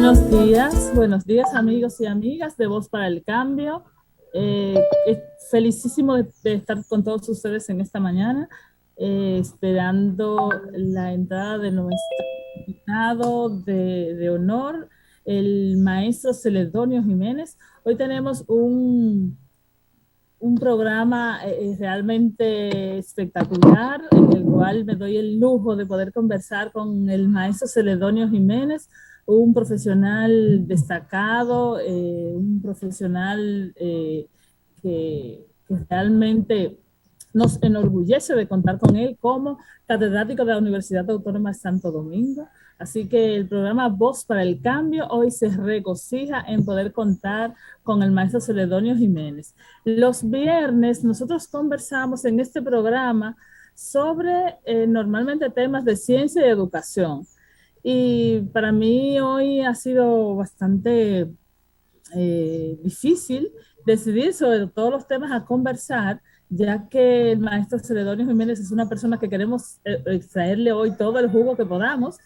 Buenos días amigos y amigas de Voz para el Cambio. Felicísimo de estar con todos ustedes en esta mañana, esperando la entrada de nuestro invitado de honor, el maestro Celedonio Jiménez. Hoy tenemos un programa realmente espectacular, en el cual me doy el lujo de poder conversar con el maestro Celedonio Jiménez, un profesional destacado, un profesional que realmente nos enorgullece de contar con él como catedrático de la Universidad Autónoma de Santo Domingo. Así que el programa Voz para el Cambio hoy se regocija en poder contar con el maestro Celedonio Jiménez. Los viernes nosotros conversamos en este programa sobre normalmente temas de ciencia y educación. Y para mí hoy ha sido bastante difícil decidir sobre todos los temas a conversar, ya que el maestro Celedonio Jiménez es una persona que queremos extraerle hoy todo el jugo que podamos,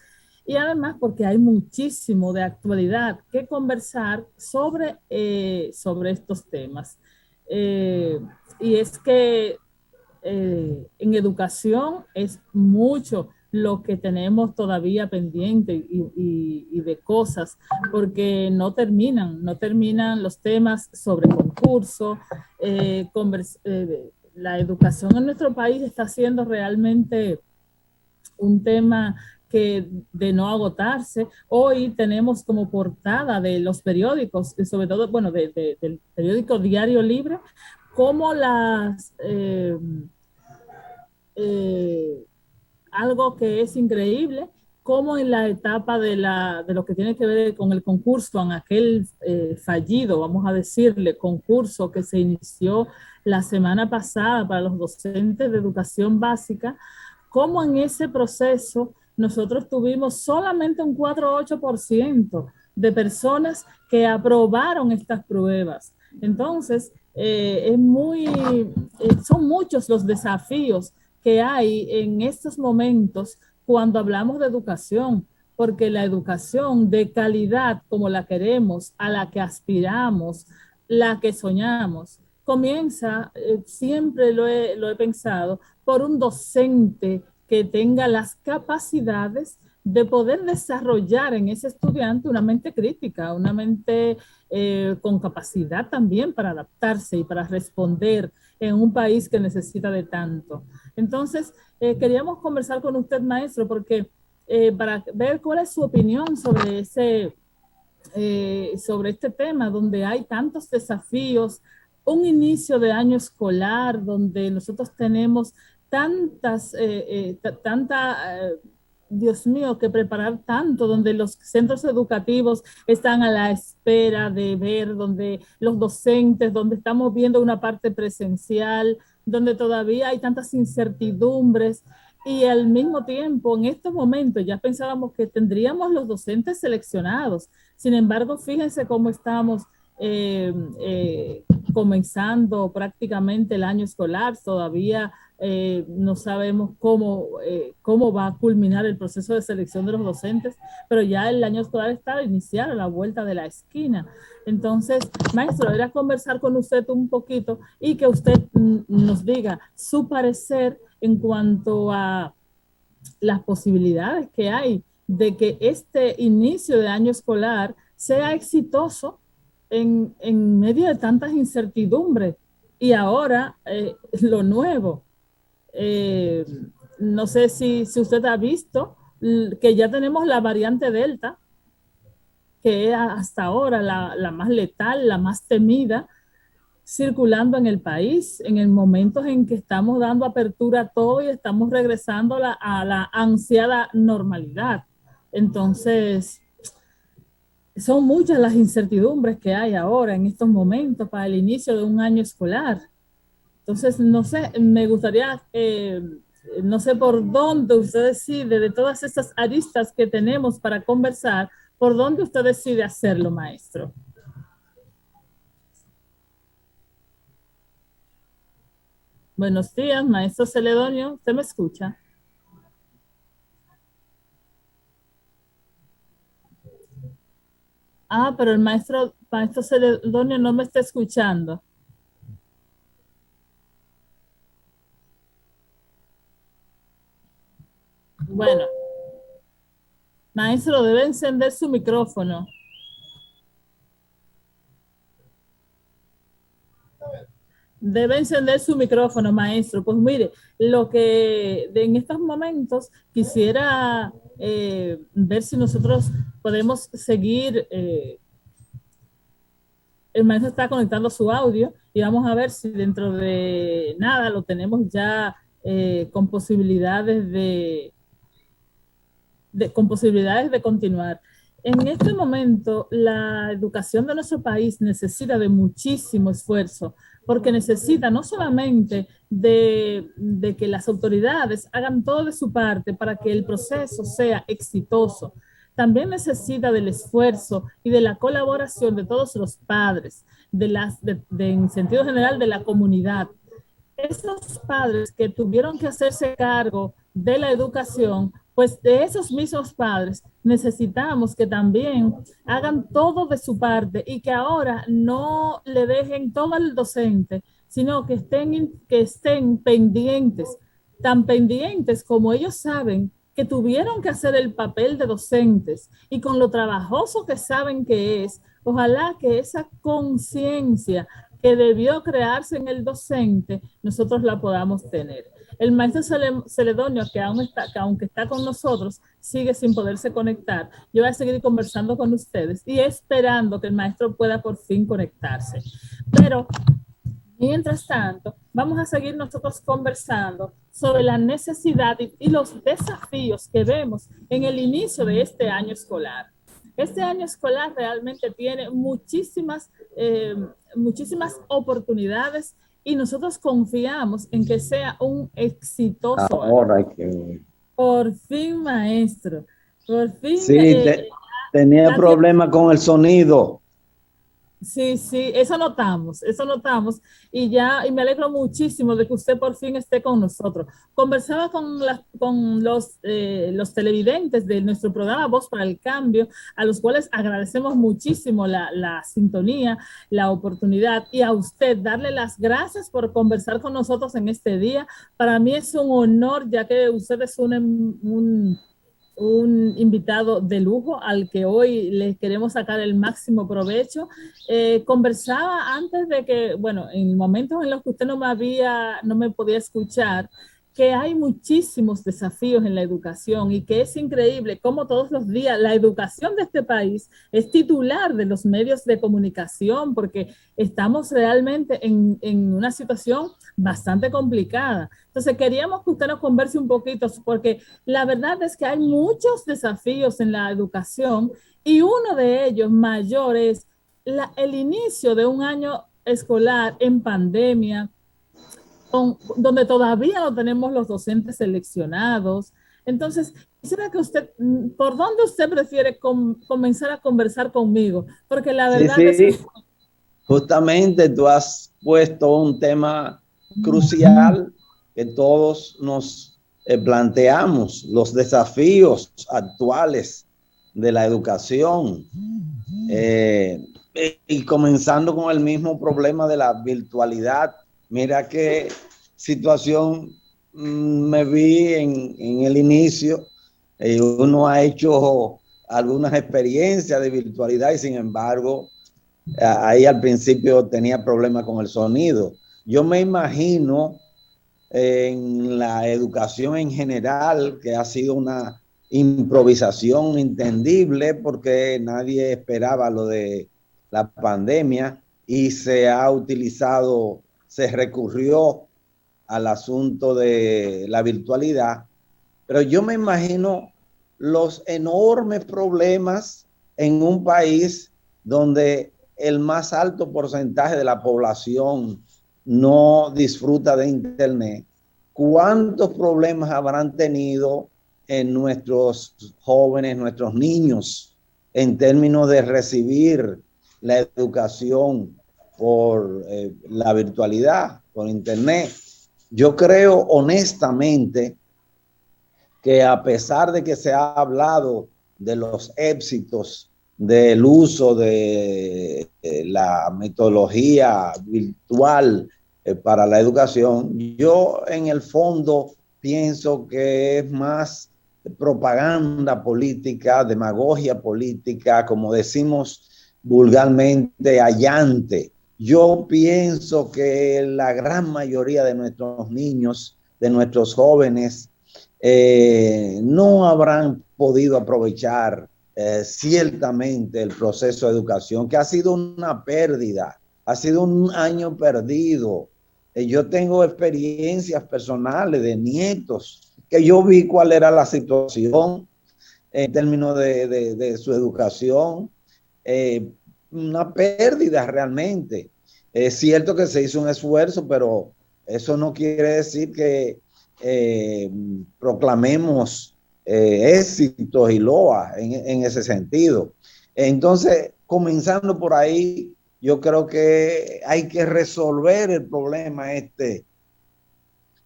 y además porque hay muchísimo de actualidad que conversar sobre estos temas. Eh, y es que en educación es mucho lo que tenemos todavía pendiente y de cosas, porque no terminan los temas sobre concurso. La educación en nuestro país está siendo realmente un tema que de no agotarse. Hoy tenemos como portada de los periódicos, sobre todo, bueno, del periódico Diario Libre, como eh, algo que es increíble, como en la etapa de lo que tiene que ver con el concurso, en aquel fallido, vamos a decirle, concurso que se inició la semana pasada para los docentes de educación básica, como en ese proceso nosotros tuvimos solamente un 4,8% de personas que aprobaron estas pruebas. Entonces, son muchos los desafíos que hay en estos momentos cuando hablamos de educación, porque la educación de calidad como la queremos, a la que aspiramos, la que soñamos, comienza, siempre lo he pensado, por un docente que tenga las capacidades de poder desarrollar en ese estudiante una mente crítica, una mente con capacidad también para adaptarse y para responder en un país que necesita de tanto. Entonces, queríamos conversar con usted, maestro, porque para ver cuál es su opinión sobre este tema, donde hay tantos desafíos, un inicio de año escolar, donde nosotros tenemos Dios mío, que preparar tanto, donde los centros educativos están a la espera de ver, donde los docentes, donde estamos viendo una parte presencial, donde todavía hay tantas incertidumbres, y al mismo tiempo, en estos momentos ya pensábamos que tendríamos los docentes seleccionados. Sin embargo, fíjense cómo estamos eh, eh, comenzando prácticamente el año escolar. Todavía no sabemos cómo va a culminar el proceso de selección de los docentes, pero ya el año escolar está a iniciar a la vuelta de la esquina. Entonces, maestro, era conversar con usted un poquito y que usted nos diga su parecer en cuanto a las posibilidades que hay de que este inicio de año escolar sea exitoso en medio de tantas incertidumbres. Y ahora, lo nuevo, eh, no sé si usted ha visto que ya tenemos la variante Delta, que es hasta ahora la más letal, la más temida, circulando en el país, en el momento en que estamos dando apertura a todo y estamos regresando a la ansiada normalidad. Entonces, son muchas las incertidumbres que hay ahora en estos momentos para el inicio de un año escolar. Entonces, no sé, me gustaría, no sé por dónde usted decide, de todas estas aristas que tenemos para conversar, por dónde usted decide hacerlo, maestro. Buenos días, maestro Celedonio, ¿usted me escucha? Ah, pero el maestro Celedonio no me está escuchando. Bueno, maestro, debe encender su micrófono. Debe encender su micrófono, maestro. Pues mire, lo que en estos momentos quisiera ver si nosotros podemos seguir. El maestro está conectando su audio y vamos a ver si dentro de nada lo tenemos ya con posibilidades con posibilidades de continuar. En este momento, la educación de nuestro país necesita de muchísimo esfuerzo, porque necesita no solamente de que las autoridades hagan todo de su parte para que el proceso sea exitoso, también necesita del esfuerzo y de la colaboración de todos los padres, en sentido general de la comunidad. Esos padres que tuvieron que hacerse cargo de la educación, pues de esos mismos padres necesitamos que también hagan todo de su parte y que ahora no le dejen todo al docente, sino que estén pendientes, tan pendientes como ellos saben que tuvieron que hacer el papel de docentes y con lo trabajoso que saben que es, ojalá que esa conciencia que debió crearse en el docente, nosotros la podamos tener. El maestro Celedonio, que aunque está con nosotros, sigue sin poderse conectar. Yo voy a seguir conversando con ustedes y esperando que el maestro pueda por fin conectarse. Pero, mientras tanto, vamos a seguir nosotros conversando sobre la necesidad y los desafíos que vemos en el inicio de este año escolar. Este año escolar realmente tiene muchísimas oportunidades y nosotros confiamos en que sea un exitoso año. Ahora que Por fin, maestro, por fin sí, tenía la tierra. problema con el sonido. Sí, sí, eso notamos y me alegro muchísimo de que usted por fin esté con nosotros. Conversaba con los televidentes de nuestro programa Voz para el Cambio, a los cuales agradecemos muchísimo la sintonía, la oportunidad y a usted darle las gracias por conversar con nosotros en este día. Para mí es un honor ya que usted es un invitado de lujo al que hoy le queremos sacar el máximo provecho. Conversaba antes de que, bueno, en momentos en los que usted no me podía escuchar, que hay muchísimos desafíos en la educación y que es increíble cómo todos los días la educación de este país es titular de los medios de comunicación porque estamos realmente en una situación bastante complicada. Entonces queríamos que usted nos converse un poquito porque la verdad es que hay muchos desafíos en la educación y uno de ellos mayor es el inicio de un año escolar en pandemia, donde todavía no tenemos los docentes seleccionados. Entonces, quisiera que usted, ¿por dónde usted prefiere comenzar a conversar conmigo? Porque la Sí, verdad es sí, justamente tú has puesto un tema crucial que todos nos planteamos, los desafíos actuales de la educación. Eh, y comenzando con el mismo problema de la virtualidad, mira qué situación me vi en el inicio. Uno ha hecho algunas experiencias de virtualidad y sin embargo, ahí al principio tenía problemas con el sonido. Yo me imagino en la educación en general, que ha sido una improvisación entendible porque nadie esperaba lo de la pandemia y se ha utilizado, se recurrió al asunto de la virtualidad, pero yo me imagino los enormes problemas en un país donde el más alto porcentaje de la población no disfruta de Internet. ¿Cuántos problemas habrán tenido en nuestros jóvenes, nuestros niños, en términos de recibir la educación por la virtualidad, por Internet? Yo creo honestamente que a pesar de que se ha hablado de los éxitos del uso de la metodología virtual para la educación, yo en el fondo pienso que es más propaganda política, demagogia política, como decimos vulgarmente, allante. Yo pienso que la gran mayoría de nuestros niños, de nuestros jóvenes, no habrán podido aprovechar ciertamente el proceso de educación, que ha sido una pérdida, ha sido un año perdido. Yo tengo experiencias personales de nietos que yo vi cuál era la situación en términos de su educación, una pérdida realmente. Es cierto que se hizo un esfuerzo, pero eso no quiere decir que proclamemos éxitos y loas en ese sentido. Entonces, comenzando por ahí, yo creo que hay que resolver el problema este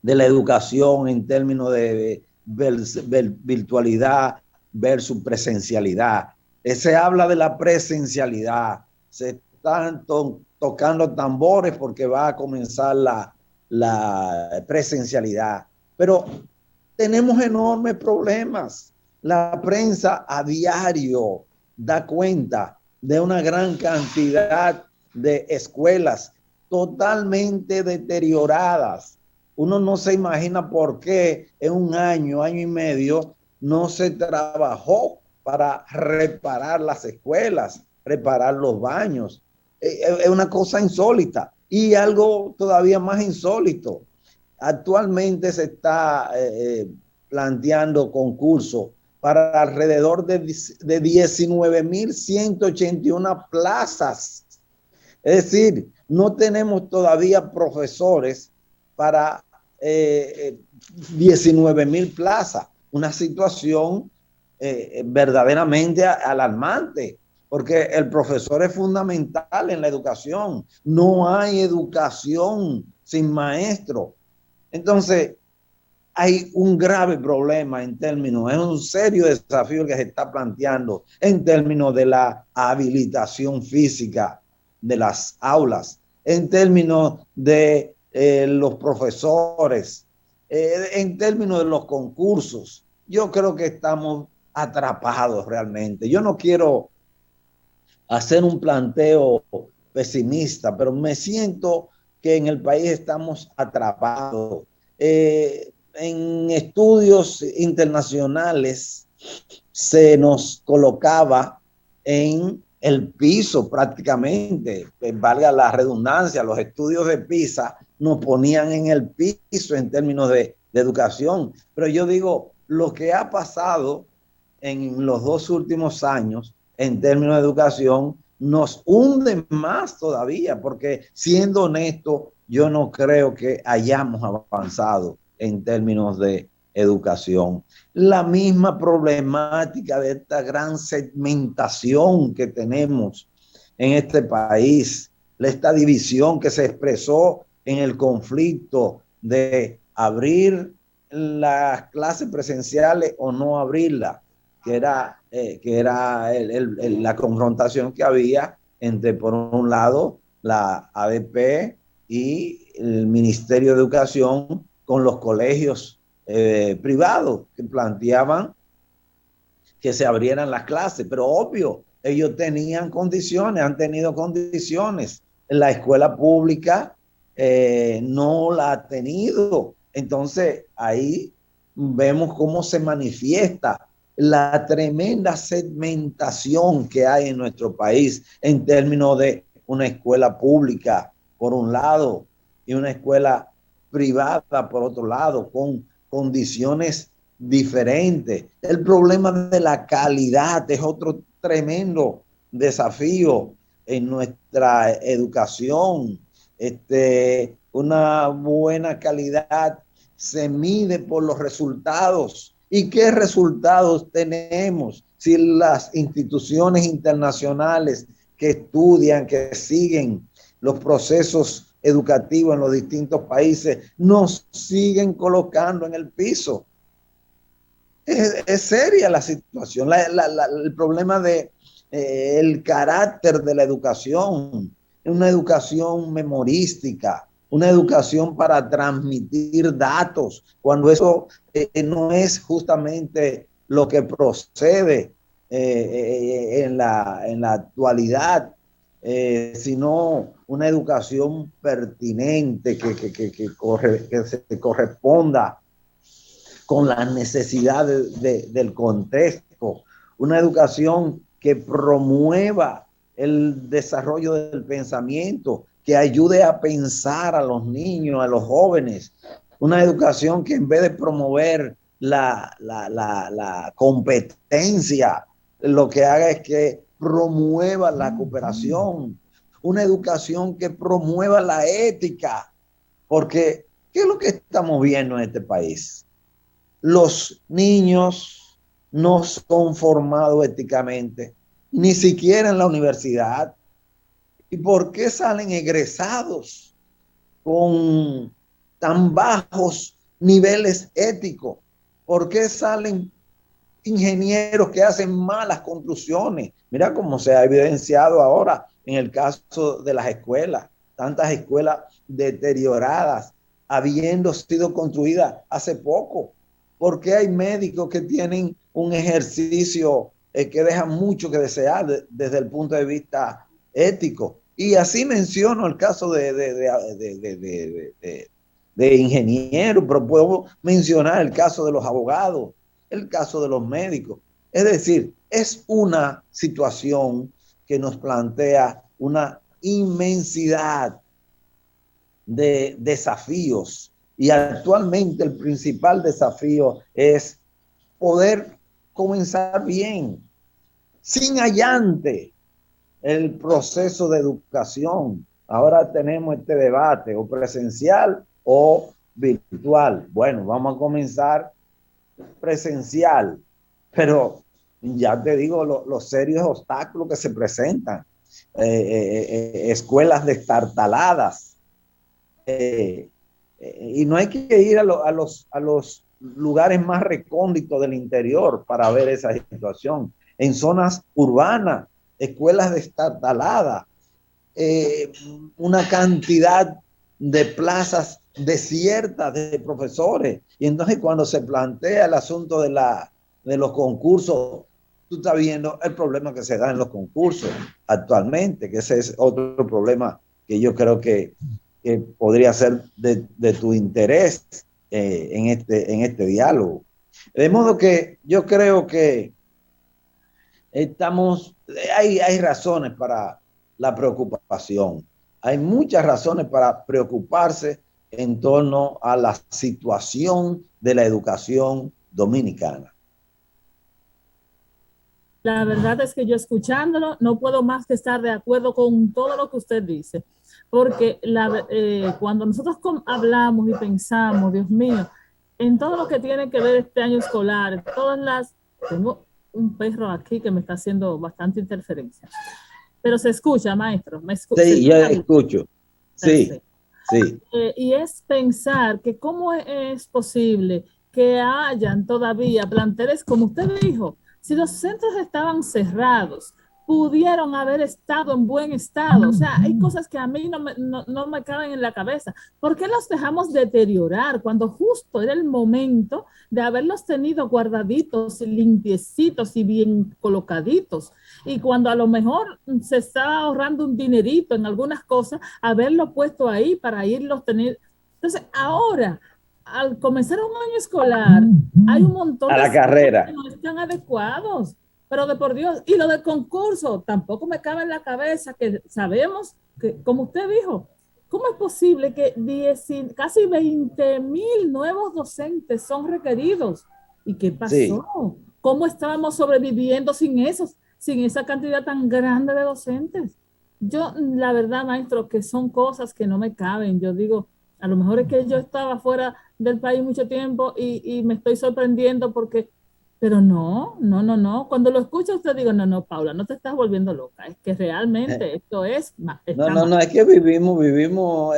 de la educación en términos de virtualidad versus presencialidad. Se habla de la presencialidad, se están tocando tambores porque va a comenzar la presencialidad, pero tenemos enormes problemas. La prensa a diario da cuenta de una gran cantidad de escuelas totalmente deterioradas. Uno no se imagina por qué en un año y medio no se trabajó para reparar las escuelas, reparar los baños. Es una cosa insólita. Y algo todavía más insólito. Actualmente se está planteando concursos para alrededor de 19.181 plazas. Es decir, no tenemos todavía profesores para 19.000 plazas. Una situación verdaderamente alarmante, porque el profesor es fundamental en la educación. No hay educación sin maestro. Entonces, hay un grave problema en términos, es un serio desafío que se está planteando en términos de la habilitación física de las aulas, en términos de los profesores, en términos de los concursos. Yo creo que estamos atrapados realmente. Yo no quiero hacer un planteo pesimista, pero me siento que en el país estamos atrapados. En estudios internacionales se nos colocaba en el piso prácticamente, valga la redundancia, los estudios de PISA nos ponían en el piso en términos de educación. Pero yo digo, lo que ha pasado en los 2 últimos años en términos de educación nos hunde más todavía, porque siendo honesto, yo no creo que hayamos avanzado en términos de educación. La misma problemática de esta gran segmentación que tenemos en este país, esta división que se expresó en el conflicto de abrir las clases presenciales o no abrirlas, que era la confrontación que había entre, por un lado, la ADP y el Ministerio de Educación con los colegios privados que planteaban que se abrieran las clases, pero obvio, ellos tenían condiciones, han tenido condiciones. La escuela pública no la ha tenido. Entonces, ahí vemos cómo se manifiesta la tremenda segmentación que hay en nuestro país en términos de una escuela pública, por un lado, y una escuela privada, por otro lado, con condiciones diferentes. El problema de la calidad es otro tremendo desafío en nuestra educación. Una buena calidad se mide por los resultados. ¿Y qué resultados tenemos si las instituciones internacionales que estudian, que siguen los procesos educativos en los distintos países, nos siguen colocando en el piso? Es seria la situación. El problema de el carácter de la educación, una educación memorística, una educación para transmitir datos, cuando eso no es justamente lo que procede en la actualidad, sino una educación pertinente que se corresponda con las necesidades del contexto, una educación que promueva el desarrollo del pensamiento, que ayude a pensar a los niños, a los jóvenes, una educación que en vez de promover la competencia, lo que haga es que promueva la cooperación, una educación que promueva la ética, porque ¿qué es lo que estamos viendo en este país? Los niños no son formados éticamente, ni siquiera en la universidad. ¿Y por qué salen egresados con tan bajos niveles éticos? ¿Por qué salen ingenieros que hacen malas conclusiones? Mira cómo se ha evidenciado ahora en el caso de las escuelas, tantas escuelas deterioradas, habiendo sido construidas hace poco. Porque hay médicos que tienen un ejercicio que deja mucho que desear desde el punto de vista ético. Y así menciono el caso de ingenieros, pero puedo mencionar el caso de los abogados, el caso de los médicos. Es decir, es una situación que nos plantea una inmensidad de desafíos. Y actualmente el principal desafío es poder comenzar bien, sin allante, el proceso de educación. Ahora tenemos este debate, o presencial o virtual. Bueno, vamos a comenzar presencial, pero ya te digo los serios obstáculos que se presentan. Escuelas destartaladas. Y no hay que ir a los lugares más recónditos del interior para ver esa situación. En zonas urbanas, escuelas destartaladas, una cantidad de plazas desiertas de profesores. Y entonces cuando se plantea el asunto de los concursos, tú estás viendo el problema que se da en los concursos actualmente, que ese es otro problema que yo creo que podría ser de tu interés en este diálogo. De modo que yo creo que hay razones para la preocupación. Hay muchas razones para preocuparse en torno a la situación de la educación dominicana. La verdad es que yo escuchándolo no puedo más que estar de acuerdo con todo lo que usted dice, porque cuando nosotros hablamos y pensamos, Dios mío, en todo lo que tiene que ver este año escolar, tengo un perro aquí que me está haciendo bastante interferencia, pero se escucha, maestro, Sí, yo escucho. Sí, sí. Y es pensar que cómo es posible que hayan todavía planteles, como usted dijo, si los centros estaban cerrados, pudieron haber estado en buen estado. O sea, hay cosas que a mí no me caben en la cabeza. ¿Por qué los dejamos deteriorar cuando justo era el momento de haberlos tenido guardaditos, limpiecitos y bien colocaditos? Y cuando a lo mejor se está ahorrando un dinerito en algunas cosas, haberlo puesto ahí para irlos teniendo. Entonces, ahora, al comenzar un año escolar, hay un montón a de la carrera que no están adecuados, pero de por Dios, y lo del concurso, tampoco me cabe en la cabeza que sabemos que, como usted dijo, ¿cómo es posible que casi 20,000 nuevos docentes son requeridos? ¿Y qué pasó? Sí. ¿Cómo estábamos sobreviviendo sin esa cantidad tan grande de docentes? Yo, la verdad, maestro, que son cosas que no me caben. Yo digo, a lo mejor es que yo estaba fuera del país mucho tiempo y me estoy sorprendiendo porque, pero no. Cuando lo escucha usted digo, no, Paula, no te estás volviendo loca. Es que realmente esto es No, es que vivimos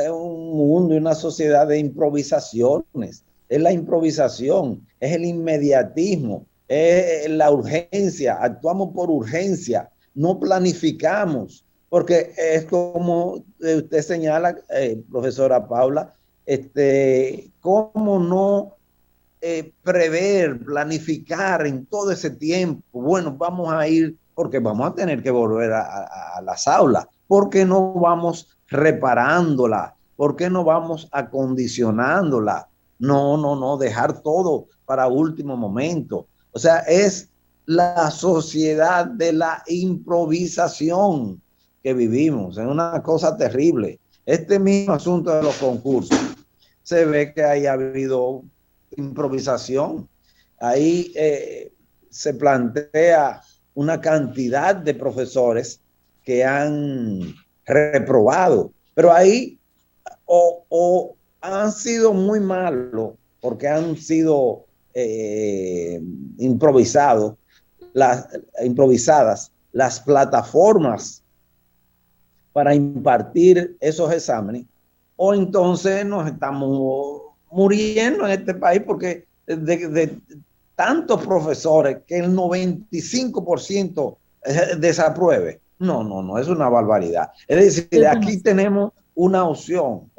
en un mundo y una sociedad de improvisaciones. Es la improvisación, es el inmediatismo, es la urgencia, actuamos por urgencia. no planificamos, porque es como usted señala, profesora Paula, cómo no prever, planificar en todo ese tiempo. Bueno, vamos a ir, porque vamos a tener que volver a las aulas. ¿Por qué no vamos reparándola? ¿Por qué no vamos acondicionándola? No, no, no, dejar todo para último momento. O sea, es la sociedad de la improvisación que vivimos. Es una cosa terrible. Este mismo asunto de los concursos, se ve que haya habido improvisación. Ahí se plantea una cantidad de profesores que han reprobado, pero ahí o han sido muy malos porque han sido improvisadas las plataformas para impartir esos exámenes, o entonces nos estamos muriendo en este país porque de tantos profesores que el 95% desapruebe. No, no, no, es una barbaridad. Es decir, aquí tenemos una opción,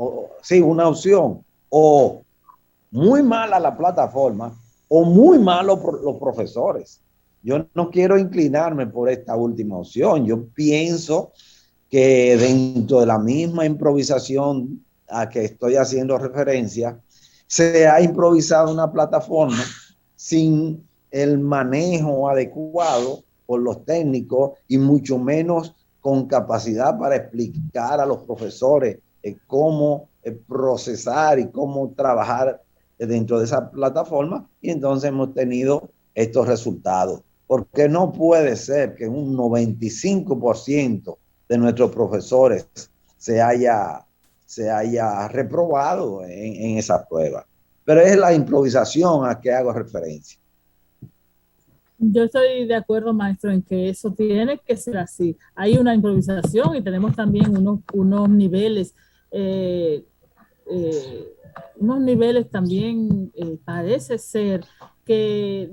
una opción, o muy mala la plataforma o muy malos los profesores. Yo no quiero inclinarme por esta última opción. Yo pienso que dentro de la misma improvisación a que estoy haciendo referencia, se ha improvisado una plataforma sin el manejo adecuado por los técnicos y mucho menos con capacidad para explicar a los profesores cómo procesar y cómo trabajar dentro de esa plataforma, y entonces hemos tenido estos resultados. Porque no puede ser que un 95% de nuestros profesores se haya reprobado en esa prueba. Pero es la improvisación a que hago referencia. Yo estoy de acuerdo, maestro, en que eso tiene que ser así. Hay una improvisación y tenemos también unos niveles, eh, también, parece ser que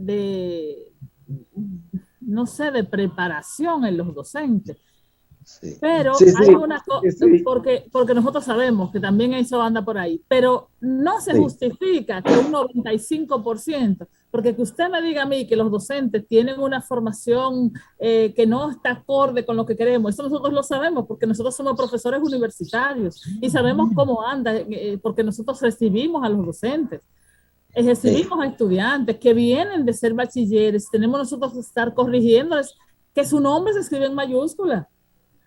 no sé, de preparación en los docentes. Sí. Pero Sí, hay sí, una cosa, sí. porque nosotros sabemos que también eso anda por ahí, pero no se justifica que un 95%, porque que usted me diga a mí que los docentes tienen una formación que no está acorde con lo que queremos, eso nosotros lo sabemos, porque nosotros somos profesores universitarios y sabemos cómo anda, porque nosotros recibimos a los docentes. Recibimos a estudiantes que vienen de ser bachilleres, tenemos nosotros que estar corrigiéndoles que su nombre se escribe en mayúscula.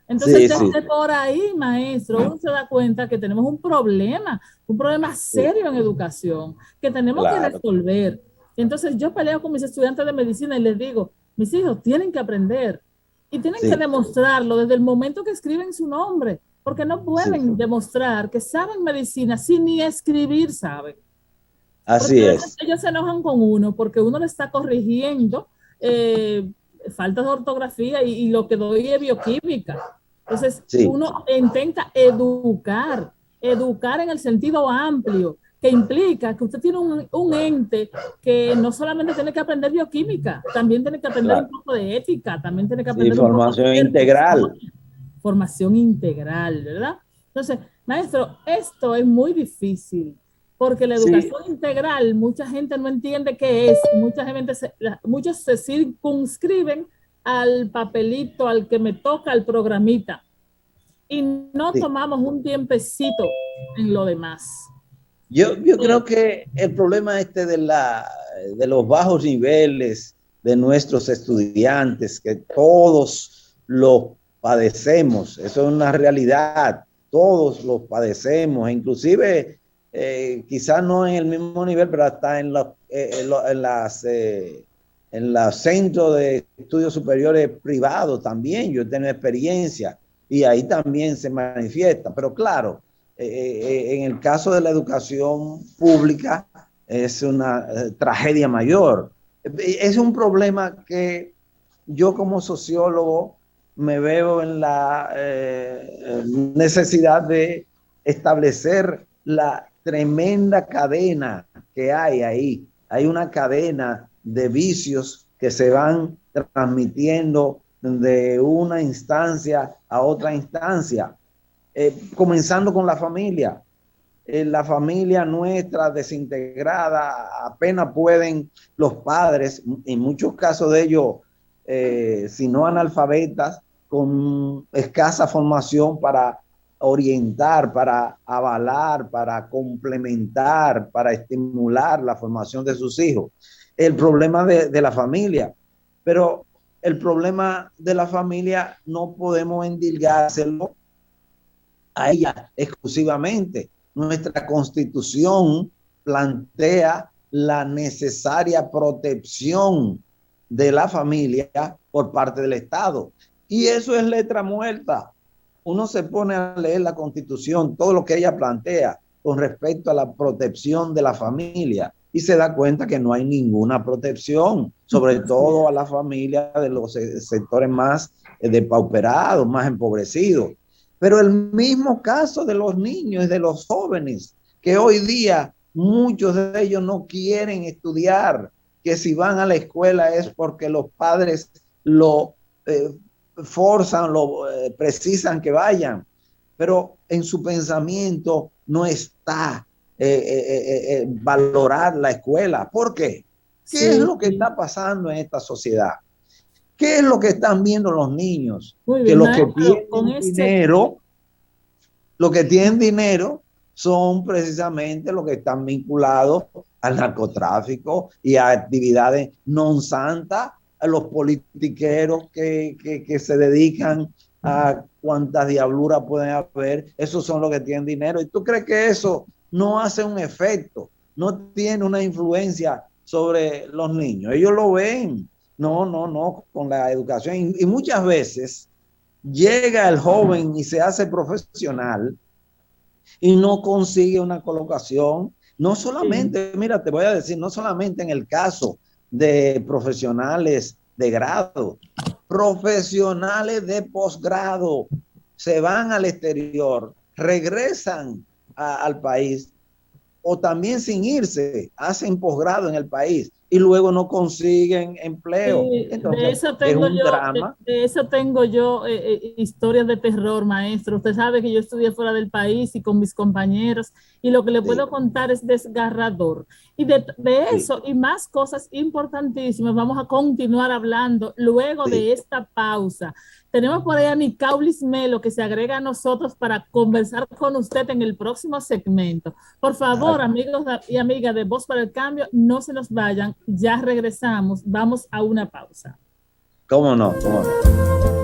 Entonces, desde por ahí, maestro, uno se da cuenta que tenemos un problema serio en educación, que tenemos que resolver. Entonces, yo peleo con mis estudiantes de medicina y les digo, mis hijos tienen que aprender y tienen que demostrarlo desde el momento que escriben su nombre, porque no pueden demostrar que saben medicina si ni escribir saben. Así porque es. ellos se enojan con uno porque uno le está corrigiendo faltas de ortografía y lo que doy es bioquímica. Entonces, uno intenta educar en el sentido amplio, que implica que usted tiene un ente que no solamente tiene que aprender bioquímica, también tiene que aprender un poco de ética, también tiene que aprender un poco de formación integral. Formación integral, ¿verdad? Entonces, maestro, esto es muy difícil porque la educación integral, mucha gente no entiende qué es, muchos se circunscriben al papelito, al que me toca, al programita, y no tomamos un tiempecito en lo demás. Yo creo que el problema de los bajos niveles de nuestros estudiantes, que todos lo padecemos, eso es una realidad, todos lo padecemos, inclusive quizás no en el mismo nivel, pero hasta en los centros de estudios superiores privados también. Yo tengo experiencia y ahí también se manifiesta, pero claro, en el caso de la educación pública es una tragedia mayor. Es un problema que yo como sociólogo me veo en la necesidad de establecer la tremenda cadena que hay ahí. Hay una cadena de vicios que se van transmitiendo de una instancia a otra instancia, comenzando con la familia nuestra desintegrada, apenas pueden los padres, en muchos casos de ellos, si no analfabetas, con escasa formación para orientar, para avalar, para complementar, para estimular la formación de sus hijos. El problema de la familia, pero el problema de la familia no podemos endilgárselo a ella exclusivamente. Nuestra Constitución plantea la necesaria protección de la familia por parte del Estado. Y eso es letra muerta. Uno se pone a leer la Constitución, todo lo que ella plantea con respecto a la protección de la familia, y se da cuenta que no hay ninguna protección, sobre todo a la familia de los sectores más depauperados, más empobrecidos. Pero el mismo caso de los niños y de los jóvenes, que hoy día muchos de ellos no quieren estudiar, que si van a la escuela es porque los padres lo forzan, lo precisan que vayan, pero en su pensamiento no está valorar la escuela. ¿Por qué? ¿Qué es lo que está pasando en esta sociedad? ¿Qué es lo que están viendo los niños? Muy Que bien, los que maestro, con tienen dinero, los que tienen dinero son precisamente los que están vinculados al narcotráfico y a actividades non santas, a los politiqueros que se dedican a cuantas diabluras pueden haber. Esos son los que tienen dinero. ¿Y tú crees que eso no hace un efecto, no tiene una influencia sobre los niños? Ellos lo ven. No, con la educación. Y muchas veces llega el joven y se hace profesional y no consigue una colocación. No solamente, mira, te voy a decir, no solamente en el caso de profesionales de grado, profesionales de posgrado se van al exterior, regresan al país, o también sin irse, hacen posgrado en el país y luego no consiguen empleo. sí, de Entonces, eso es tengo un yo, drama. de eso tengo yo historias de terror, maestro. Usted sabe que yo estudié fuera del país y con mis compañeros, y lo que le Sí, puedo contar es desgarrador. Y de sí, eso y más cosas importantísimas vamos a continuar hablando luego sí. de esta pausa. Tenemos por ahí a Nicaulis Melo que se agrega a nosotros para conversar con usted en el próximo segmento. Por favor, Ah, amigos y amigas de Voz para el Cambio, no se nos vayan, ya regresamos, vamos a una pausa. ¿cómo no? ¿Cómo no?